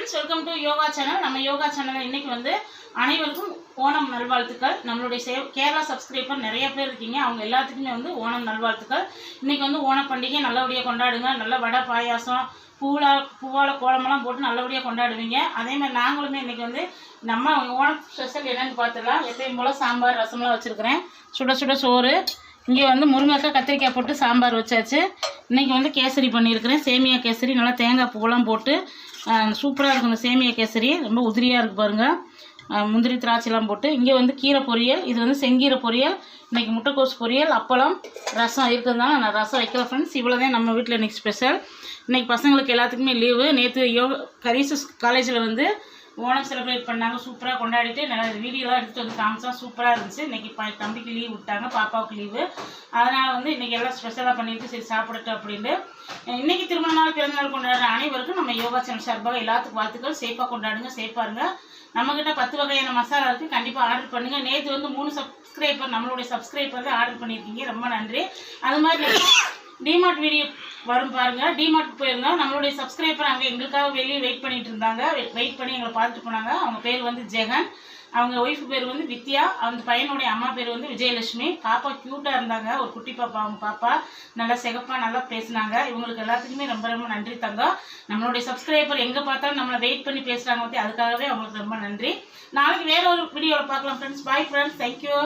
Friends, welcome to yoga channel. நம்ம யோகா சேனலில் இன்றைக்கி வந்து அனைவருக்கும் ஓணம் நல்வாழ்த்துக்கள். நம்மளுடைய கேரளா சப்ஸ்கிரைபர் நிறைய பேர் இருக்கீங்க, அவங்க எல்லாத்துக்குமே வந்து ஓணம் நல்வாழ்த்துக்கள். இன்றைக்கி வந்து ஓணம் பண்டிகை நல்லபடியாக கொண்டாடுங்க. நல்ல வடை பாயாசம் பூவால கோலமெல்லாம் போட்டு நல்லபடியாக கொண்டாடுவீங்க. அதே மாதிரி நாங்களுமே இன்றைக்கி வந்து நம்ம ஓணம் ஸ்பெஷல் என்னென்னு பார்த்துடலாம். எப்பயும் போல் சாம்பார் ரசம்லாம் வச்சுருக்கிறேன். சுட சுட சோறு, இங்கே வந்து முருங்கைக்காய் கத்திரிக்காய் போட்டு சாம்பார் வச்சாச்சு. இன்றைக்கி வந்து கேசரி பண்ணியிருக்கிறேன், சேமியா கேசரி. நல்லா தேங்காய் பூவெல்லாம் போட்டு சூப்பராக இருக்கும். இந்த சேமியா கேசரி ரொம்ப உதிரியாக இருக்குது பாருங்கள். முந்திரி திராட்சைலாம் போட்டு. இங்கே வந்து கீரை பொரியல், இது வந்து செங்கீரை பொரியல். இன்றைக்கி முட்டைக்கோஸ் பொரியல், அப்பளம், ரசம் இருக்கிறதுனால நான் ரசம் வைக்கல ஃப்ரெண்ட்ஸ். இவ்வளோதான் நம்ம வீட்டில் இன்றைக்கி ஸ்பெஷல். இன்றைக்கி பசங்களுக்கு எல்லாத்துக்குமே லீவு. நேற்று கரீசஸ் காலேஜில் வந்து ஓணம் செலிப்ரேட் பண்ணாங்க, சூப்பராக கொண்டாடிட்டு நல்லா வீடியோலாம் எடுத்துகிட்டு வந்து காமிச்சா சூப்பராக இருந்துச்சு. இன்றைக்கி தம்பிக்கு லீவ் விட்டாங்க, பாப்பாவுக்கு லீவு. அதனால் வந்து இன்றைக்கி எல்லாம் ஸ்பெஷலாக பண்ணிட்டு சரி சாப்பிடட்டும் அப்படின்ட்டு. இன்றைக்கி திருமண நாள் பிறந்தநாள் கொண்டாடுற அனைவருக்கும் நம்ம யோகா சேனல் சார்பாக எல்லாத்துக்கும் வாழ்த்துக்கள். சேஃபாக கொண்டாடுங்க, சேஃபாக இருங்க. நம்மக்கிட்ட 10 வகையான மசாலா இருக்குது, கண்டிப்பாக ஆர்டர் பண்ணுங்கள். நேற்று வந்து 3 சப்ஸ்கிரைபர் நம்மளுடைய சப்ஸ்கிரைபர் தான் ஆர்டர் பண்ணியிருக்கீங்க, ரொம்ப நன்றி. அது மாதிரி டிமார்ட் வீடியோ வரும் பாருங்கள். டிமார்ட் போயிருந்தோம், நம்மளுடைய சப்ஸ்கிரைபர் அங்கே எங்களுக்காக வெளியே வெயிட் பண்ணிட்டு இருந்தாங்க. வெயிட் பண்ணி எங்களை பார்த்துட்டு போனாங்க. அவங்க பேர் வந்து ஜெகன், அவங்க ஒய்ஃபு பேர் வந்து வித்யா, அந்த பையனுடைய அம்மா பேர் வந்து விஜயலட்சுமி. பாப்பா க்யூட்டாக இருந்தாங்க, ஒரு குட்டி பாப்பா. அவங்க பாப்பா நல்லா சிகப்பாக நல்லா பேசினாங்க. இவங்களுக்கு எல்லாத்துக்குமே ரொம்ப ரொம்ப நன்றி தங்கம். நம்மளுடைய சப்ஸ்கிரைபர் எங்கே பார்த்தாலும் நம்மளை வெயிட் பண்ணி பேசுகிறாங்க பற்றி, அதுக்காகவே அவங்களுக்கு ரொம்ப நன்றி. நாளைக்கு வேற ஒரு வீடியோவில் பார்க்கலாம் ஃப்ரெண்ட்ஸ். Bye friends, thank you.